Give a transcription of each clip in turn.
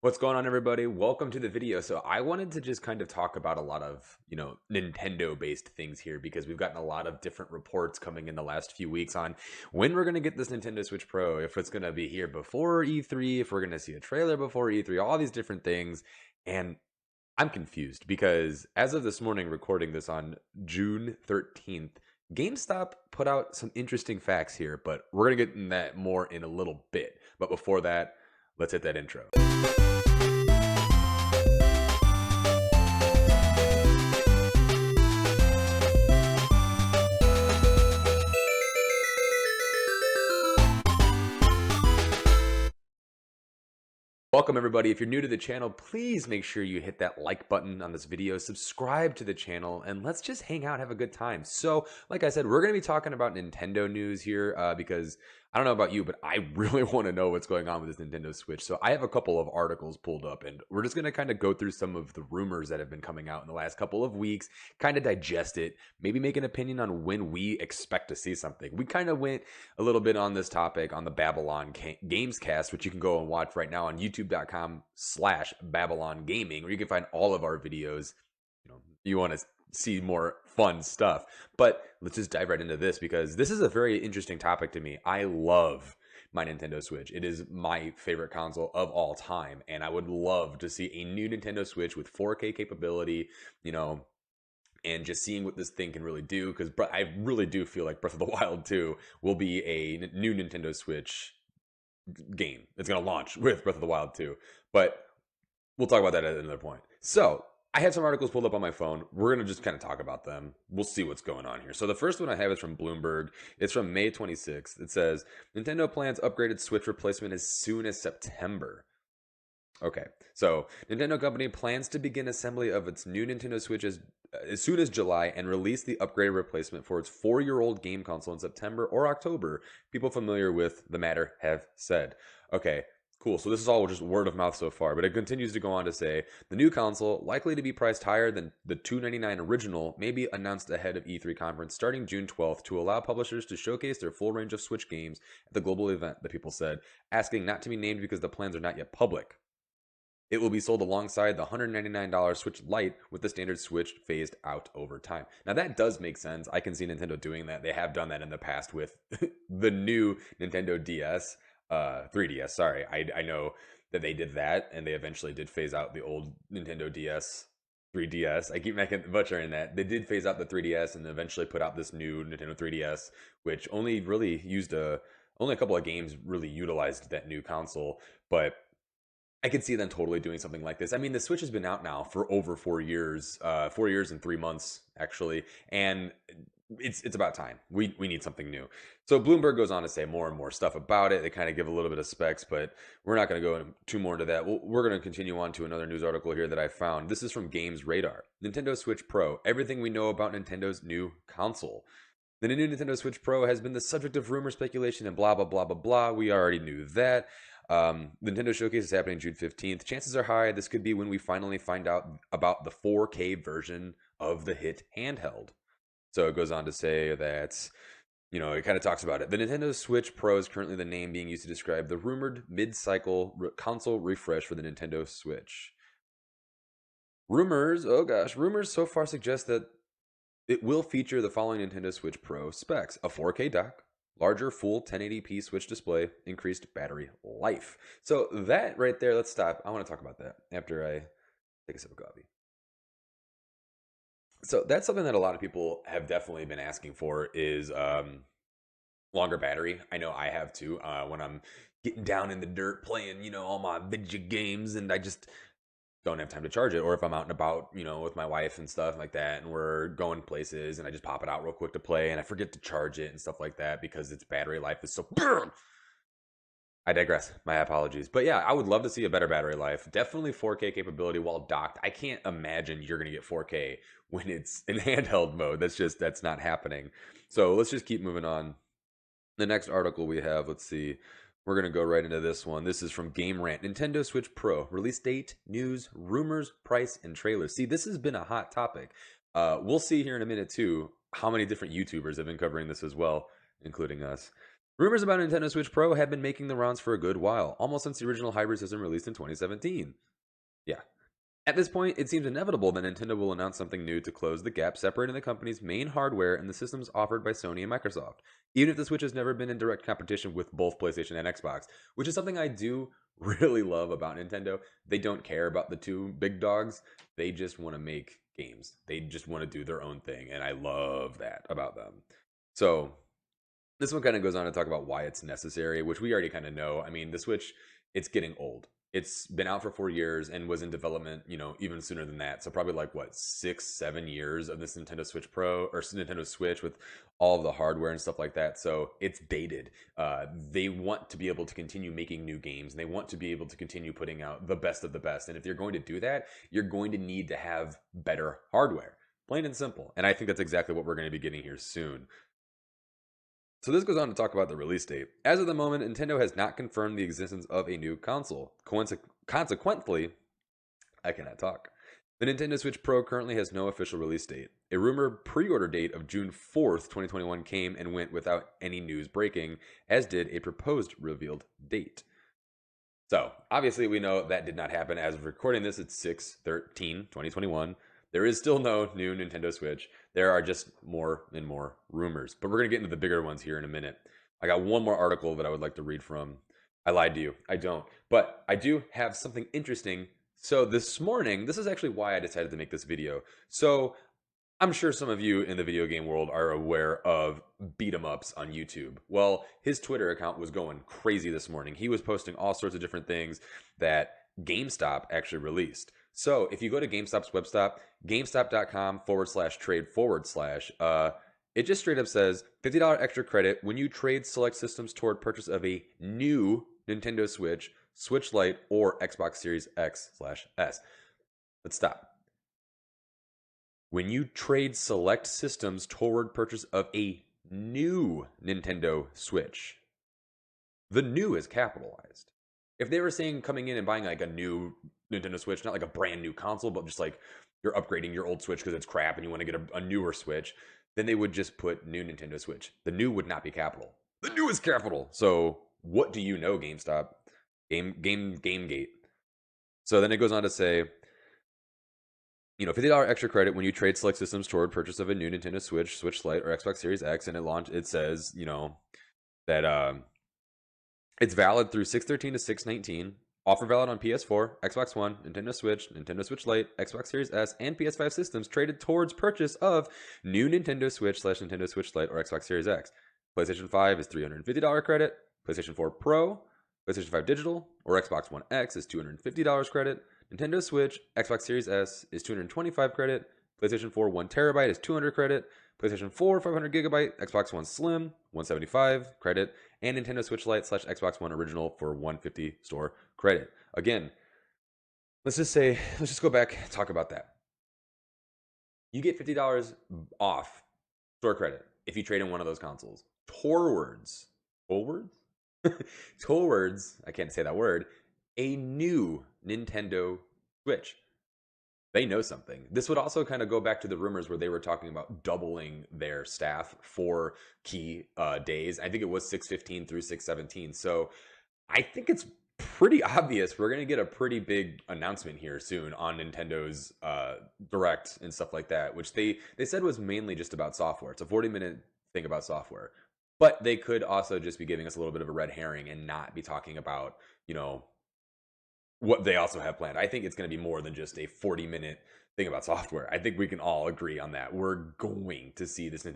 What's going on, everybody? Welcome to the video. So I wanted to just kind of talk about a lot of, Nintendo-based things here because we've gotten a lot of different reports coming in the last few weeks on when we're going to get this Nintendo Switch Pro, if it's going to be here before E3, if we're going to see a trailer before E3, all these different things. And I'm confused because as of this morning, recording this on June 13th, GameStop put out some interesting facts here, but we're going to get in that more in a little bit. But before that, let's hit that intro. Welcome, everybody. If you're new to the channel, please make sure you hit that like button on this video, subscribe to the channel, and let's just hang out, have a good time. So, like I said, we're going to be talking about Nintendo news here because I don't know about you, but I really want to know what's going on with this Nintendo Switch. So I have a couple of articles pulled up, and we're just going to kind of go through some of the rumors that have been coming out in the last couple of weeks, kind of digest it, maybe make an opinion on when we expect to see something. We kind of went a little bit on this topic on the BabbleOnGames Cast, which you can go and watch right now on youtube.com/BabbleOnGaming, where you can find all of our videos. You want to see more fun stuff. But let's just dive right into this because this is a very interesting topic to me. I love my Nintendo Switch. It is my favorite console of all time, and I would love to see a new Nintendo Switch with 4K capability, and just seeing what this thing can really do, because I really do feel like Breath of the Wild 2 will be a new Nintendo Switch game. It's going to launch with Breath of the Wild 2, but we'll talk about that at another point. So I have some articles pulled up on my phone. We're going to just kind of talk about them. We'll see what's going on here. So the first one I have is from Bloomberg. It's from May 26th. It says, Nintendo plans upgraded Switch replacement as soon as September. Okay, so Nintendo company plans to begin assembly of its new Nintendo Switch as soon as July and release the upgraded replacement for its 4-year-old game console in September or October. People familiar with the matter have said. Okay, cool. So this is all just word of mouth so far, but it continues to go on to say the new console, likely to be priced higher than the $299 original, may be announced ahead of E3 conference starting June 12th to allow publishers to showcase their full range of Switch games at the global event, the people said, asking not to be named because the plans are not yet public. It will be sold alongside the $199 Switch Lite with the standard Switch phased out over time. Now that does make sense. I can see Nintendo doing that. They have done that in the past with the new Nintendo DS. 3DS, sorry. I know that they did that, and they eventually did phase out the old Nintendo DS, 3DS. I keep butchering that. They did phase out the 3DS and eventually put out this new Nintendo 3DS, which only really used only a couple of games really utilized that new console, but I could see them totally doing something like this. I mean, the Switch has been out now for over 4 years, 4 years and 3 months, actually, and it's about time. We need something new. So Bloomberg goes on to say more and more stuff about it. They kind of give a little bit of specs, but we're not going to go too more into that. We're going to continue on to another news article here that I found. This is from Games Radar. Nintendo Switch Pro. Everything we know about Nintendo's new console. The new Nintendo Switch Pro has been the subject of rumor, speculation, and blah, blah, blah, blah, blah. We already knew that. Nintendo Showcase is happening June 15th. Chances are high this could be when we finally find out about the 4K version of the hit handheld. So it goes on to say that, it kind of talks about it. The Nintendo Switch Pro is currently the name being used to describe the rumored mid-cycle console refresh for the Nintendo Switch. Rumors so far suggest that it will feature the following Nintendo Switch Pro specs: a 4K dock, larger full 1080p Switch display, increased battery life. So that right there, let's stop. I want to talk about that after I take a sip of coffee. So that's something that a lot of people have definitely been asking for is longer battery. I know I have too. When I'm getting down in the dirt playing, all my video games, and I just don't have time to charge it, or if I'm out and about, with my wife and stuff like that, and we're going places, and I just pop it out real quick to play, and I forget to charge it and stuff like that because its battery life is so. I digress. My apologies. But yeah, I would love to see a better battery life. Definitely 4K capability while docked. I can't imagine you're going to get 4K when it's in handheld mode. That's not happening. So let's just keep moving on. The next article we have, let's see. We're going to go right into this one. This is from Game Rant. Nintendo Switch Pro. Release date, news, rumors, price, and trailers. See, this has been a hot topic. We'll see here in a minute, too, how many different YouTubers have been covering this as well, including us. Rumors about Nintendo Switch Pro have been making the rounds for a good while, almost since the original hybrid system released in 2017. Yeah. At this point, it seems inevitable that Nintendo will announce something new to close the gap separating the company's main hardware and the systems offered by Sony and Microsoft, even if the Switch has never been in direct competition with both PlayStation and Xbox, which is something I do really love about Nintendo. They don't care about the two big dogs. They just want to make games. They just want to do their own thing, and I love that about them. So, this one kind of goes on to talk about why it's necessary, which we already kind of know. I mean, the Switch, it's getting old. It's been out for 4 years and was in development, even sooner than that. So probably like what, 6, 7 years of this Nintendo Switch Pro or Nintendo Switch with all of the hardware and stuff like that. So it's dated. They want to be able to continue making new games. And they want to be able to continue putting out the best of the best. And if you're going to do that, you're going to need to have better hardware. Plain and simple. And I think that's exactly what we're going to be getting here soon. So this goes on to talk about the release date. As of the moment, Nintendo has not confirmed the existence of a new console. Consequently, I cannot talk. The Nintendo Switch Pro currently has no official release date. A rumored pre-order date of June 4th, 2021 came and went without any news breaking, as did a proposed revealed date. So, obviously we know that did not happen. As of recording this, it's 6/13/2021. There is still no new Nintendo Switch. There are just more and more rumors. But we're going to get into the bigger ones here in a minute. I got one more article that I would like to read from. I lied to you. I don't. But I do have something interesting. So this morning, this is actually why I decided to make this video. So I'm sure some of you in the video game world are aware of beat 'em ups on YouTube. Well, his Twitter account was going crazy this morning. He was posting all sorts of different things that GameStop actually released. So if you go to GameStop's website, gamestop.com/trade/, it just straight up says $50 extra credit when you trade select systems toward purchase of a new Nintendo Switch, Switch Lite, or Xbox Series X/S. Let's stop. When you trade select systems toward purchase of a new Nintendo Switch, the new is capitalized. If they were saying coming in and buying like a new Nintendo Switch, not like a brand new console, but just like you're upgrading your old Switch because it's crap and you want to get a newer Switch, then they would just put new Nintendo Switch. The new would not be capital. The new is capital. So what do you know, GameStop? GameGate. So then it goes on to say, $50 extra credit when you trade select systems toward purchase of a new Nintendo Switch, Switch Lite, or Xbox Series X, and it says, that it's valid through 6/13 to 6/19. Offer valid on PS4, Xbox One, Nintendo Switch Lite, Xbox Series S, and PS5 systems traded towards purchase of new Nintendo Switch/Nintendo Switch Lite or Xbox Series X. PlayStation 5 is $350 credit. PlayStation 4 Pro, PlayStation 5 Digital, or Xbox One X is $250 credit. Nintendo Switch, Xbox Series S is $225 credit. PlayStation 4 1TB is $200 credit. PlayStation 4 500GB, Xbox One Slim $175 credit, and Nintendo Switch Lite / Xbox One Original for $150 store credit. Again, let's just go back and talk about that. You get $50 off store credit if you trade in one of those consoles towards, I can't say that word, a new Nintendo Switch. They know something. This would also kind of go back to the rumors where they were talking about doubling their staff for key days. I think it was 6/15 through 6/17. So I think it's pretty obvious we're going to get a pretty big announcement here soon on Nintendo's Direct and stuff like that, which they said was mainly just about software. It's a 40-minute thing about software. But they could also just be giving us a little bit of a red herring and not be talking about, what they also have planned. I think it's going to be more than just a 40-minute thing about software. I think we can all agree on that. We're going to see this new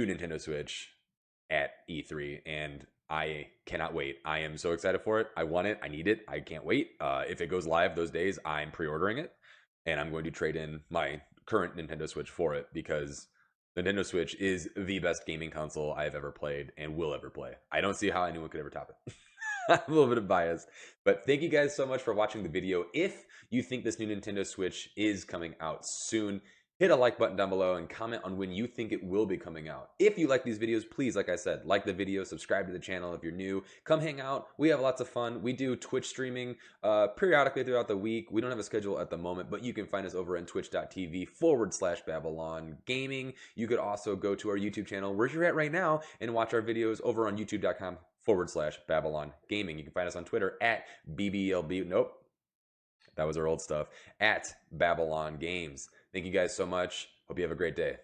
Nintendo Switch at E3, and I cannot wait. I am so excited for it. I want it. I need it. I can't wait. If it goes live those days, I'm pre-ordering it, and I'm going to trade in my current Nintendo Switch for it because the Nintendo Switch is the best gaming console I've ever played and will ever play. I don't see how anyone could ever top it. A little bit of bias, but thank you guys so much for watching the video. If you think this new Nintendo Switch is coming out soon, Hit a like button down below and comment on when you think it will be coming out. If you like these videos, please, like I said, like the video, subscribe to the channel if you're new. Come hang out. We have lots of fun. We do Twitch streaming periodically throughout the week. We don't have a schedule at the moment, but you can find us over on twitch.tv/BabbleOnGaming. You could also go to our YouTube channel where you're at right now and watch our videos over on youtube.com/BabbleOnGaming. You can find us on Twitter at BBLB. Nope. That was our old stuff. At BabbleOnGames. Thank you guys so much. Hope you have a great day.